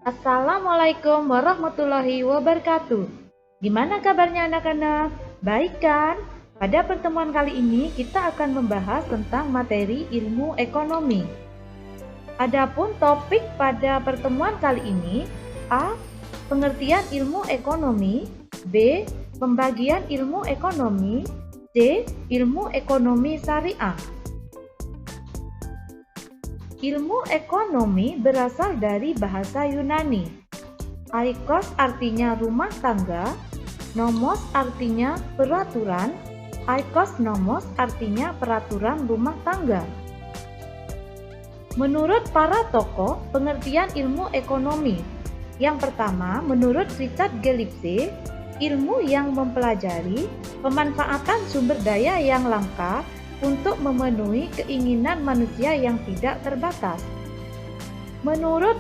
Assalamualaikum warahmatullahi wabarakatuh. Gimana kabarnya anak-anak? Baik kan? Pada pertemuan kali ini kita akan membahas tentang materi ilmu ekonomi. Adapun topik pada pertemuan kali ini: A. Pengertian ilmu ekonomi. B. Pembagian ilmu ekonomi. C. Ilmu ekonomi syariah. Ilmu ekonomi berasal dari bahasa Yunani. Oikos artinya rumah tangga, nomos artinya peraturan, oikos nomos artinya peraturan rumah tangga. Menurut para tokoh pengertian ilmu ekonomi, yang pertama menurut Richard Gellipse, ilmu yang mempelajari pemanfaatan sumber daya yang langka untuk memenuhi keinginan manusia yang tidak terbatas. Menurut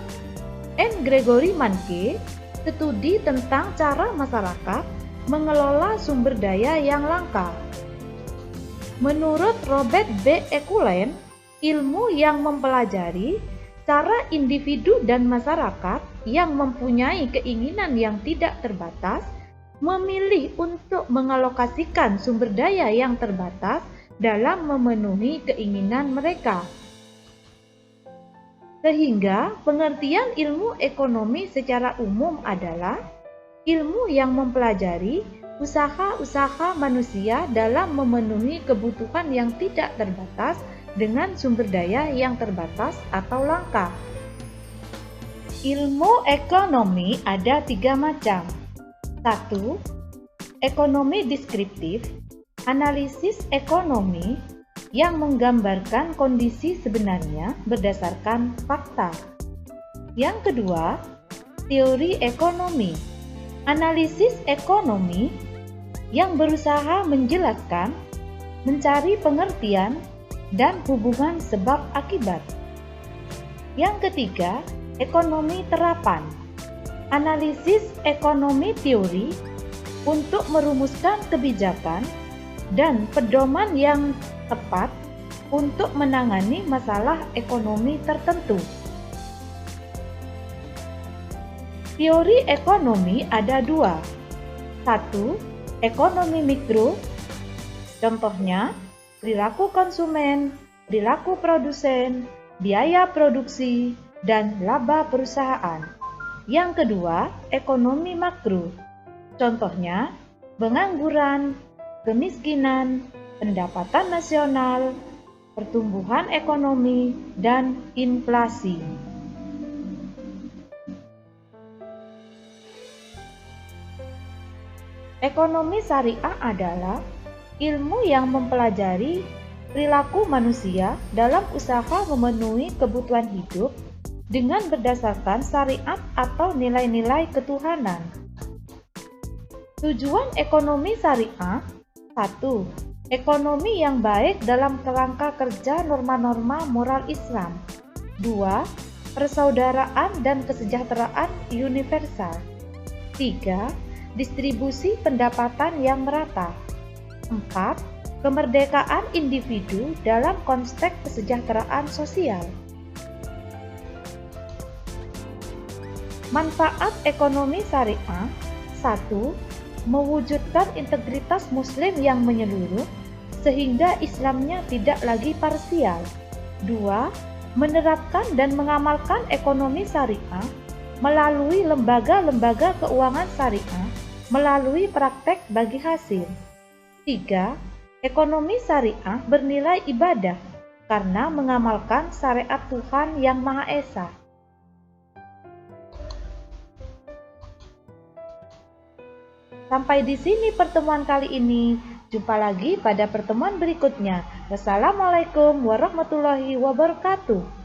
N. Gregory Manke, studi tentang cara masyarakat mengelola sumber daya yang langka. Menurut Robert B. Ekulen, ilmu yang mempelajari cara individu dan masyarakat yang mempunyai keinginan yang tidak terbatas memilih untuk mengalokasikan sumber daya yang terbatas dalam memenuhi keinginan mereka. Sehingga pengertian ilmu ekonomi secara umum adalah ilmu yang mempelajari usaha-usaha manusia dalam memenuhi kebutuhan yang tidak terbatas dengan sumber daya yang terbatas atau langka. Ilmu ekonomi ada 3 macam. 1. Ekonomi deskriptif, analisis ekonomi yang menggambarkan kondisi sebenarnya berdasarkan fakta. Yang kedua, teori ekonomi, analisis ekonomi yang berusaha menjelaskan, mencari pengertian, dan hubungan sebab akibat. Yang ketiga, ekonomi terapan, analisis ekonomi teori untuk merumuskan kebijakan dan pedoman yang tepat untuk menangani masalah ekonomi tertentu. Teori ekonomi ada 2. 1. Ekonomi mikro, contohnya perilaku konsumen, perilaku produsen, biaya produksi, dan laba perusahaan. Yang kedua, ekonomi makro, contohnya pengangguran, kemiskinan, pendapatan nasional, pertumbuhan ekonomi, dan inflasi. Ekonomi syariah adalah ilmu yang mempelajari perilaku manusia dalam usaha memenuhi kebutuhan hidup dengan berdasarkan syariat atau nilai-nilai ketuhanan. Tujuan ekonomi syariah: 1. Ekonomi yang baik dalam kerangka kerja norma-norma moral Islam. 2. Persaudaraan dan kesejahteraan universal. 3. Distribusi pendapatan yang merata. 4. Kemerdekaan individu dalam konteks kesejahteraan sosial. Manfaat ekonomi syariah: 1. Mewujudkan integritas Muslim yang menyeluruh sehingga Islamnya tidak lagi parsial. 2. Menerapkan dan mengamalkan ekonomi syariah melalui lembaga-lembaga keuangan syariah melalui praktek bagi hasil. 3. Ekonomi syariah bernilai ibadah karena mengamalkan syariat Tuhan Yang Maha Esa. Sampai di sini pertemuan kali ini. Jumpa lagi pada pertemuan berikutnya. Wassalamualaikum warahmatullahi wabarakatuh.